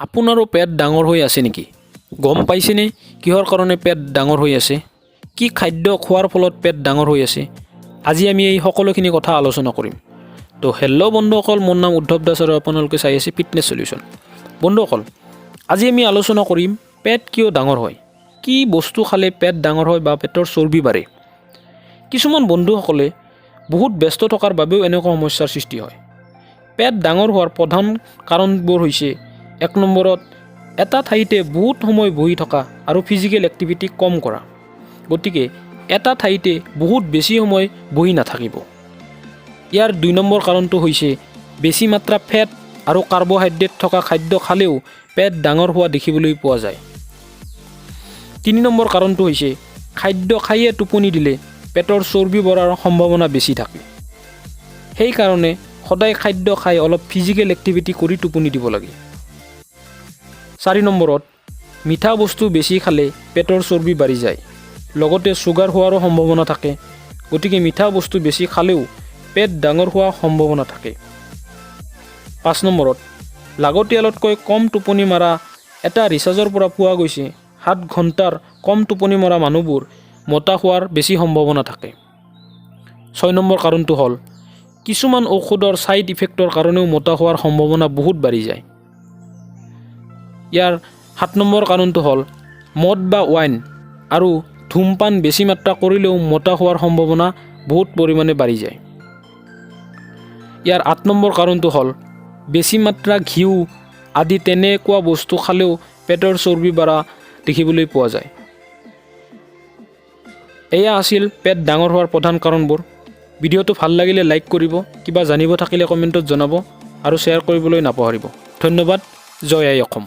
আপোনাৰো পেট ডাঙৰ হৈ আছে নেকি? গম পাইছেনে কিহৰ কাৰণে পেট ডাঙৰ হৈ আছে? কি খাদ্য খোৱাৰ ফলত পেট ডাঙৰ হৈ আছে? আজি আমি এই সকলোখিনি কথা আলোচনা কৰিম। তো হেল্ল' বন্ধুসকল, মোৰ নাম উদ্ধৱ দাস আৰু আপোনালোকে চাই আছে ফিটনেছ সলিউশ্যন। বন্ধুসকল, আজি আমি আলোচনা কৰিম পেট কিয় ডাঙৰ হয়, কি বস্তু খালে পেট ডাঙৰ হয় বা পেটৰ চৰ্বি বাঢ়ে। কিছুমান বন্ধুসকলে বহুত ব্যস্ত থকাৰ বাবেও এনেকুৱা সমস্যাৰ সৃষ্টি হয়। পেট ডাঙৰ হোৱাৰ প্ৰধান কাৰণবোৰ হৈছে 1 নম্বৰত এটা ঠাইতে বহুত সময় বহি থকা আৰু ফিজিকেল এক্টিভিটি কম কৰা। গতিকে এটা ঠাইতে বহুত বেছি সময় বহি নাথাকিব। ইয়াৰ 2 নম্বৰ কাৰণটো হৈছে বেছি মাত্ৰা ফেট আৰু কাৰ্বহাইড্ৰেট থকা খাদ্য খালেও পেট ডাঙৰ হোৱা দেখিবলৈ পোৱা যায়। 3 নম্বৰ কাৰণটো হৈছে খাদ্য খায়ে টোপনি দিলে পেটৰ চৰ্বি বঢ়াৰ সম্ভাৱনা বেছি থাকে। সেইকাৰণে সদায় খাদ্য খাই অলপ ফিজিকেল এক্টিভিটি কৰি টোপনি দিব লাগে। 4 নম্বৰত মিঠা বস্তু বেছি খালে পেটৰ চৰ্বি বাঢ়ি যায়, লগতে চুগাৰ হোৱাৰো সম্ভাৱনা থাকে। গতিকে মিঠা বস্তু বেছি খালেও পেট ডাঙৰ হোৱাৰ সম্ভাৱনা থাকে। 5 নম্বৰত লাগতিয়ালতকৈ কম টোপনি মৰা এটা ৰিচাৰ্চৰ পৰা পোৱা গৈছে 7 ঘণ্টাৰ কম টোপনি মৰা মানুহবোৰ মোটা হোৱাৰ বেছি সম্ভাৱনা থাকে। 6 নম্বৰ কাৰণটো হ'ল কিছুমান ঔষধৰ ছাইড ইফেক্টৰ কাৰণেও মোটা হোৱাৰ সম্ভাৱনা বহুত বাঢ়ি যায়। ইয়াৰ 7 নম্বৰ কাৰণটো হ'ল মদ বা ৱাইন আৰু ধূমপান বেছি মাত্ৰা কৰিলেও মোটা হোৱাৰ সম্ভাৱনা বহুত পৰিমাণে বাঢ়ি যায়। ইয়াৰ 8 নম্বৰ কাৰণটো হ'ল বেছি মাত্ৰা ঘিউ আদি তেনেকুৱা বস্তু খালেও পেটৰ চৰ্বি বাঢ়া দেখিবলৈ পোৱা যায়। এয়া আছিল পেট ডাঙৰ হোৱাৰ প্ৰধান কাৰণবোৰ। ভিডিঅ'টো ভাল লাগিলে লাইক কৰিব, কিবা জানিব থাকিলে কমেণ্টত জনাব আৰু শ্বেয়াৰ কৰিবলৈ নাপাহৰিব। ধন্যবাদ। জয় আই অসম।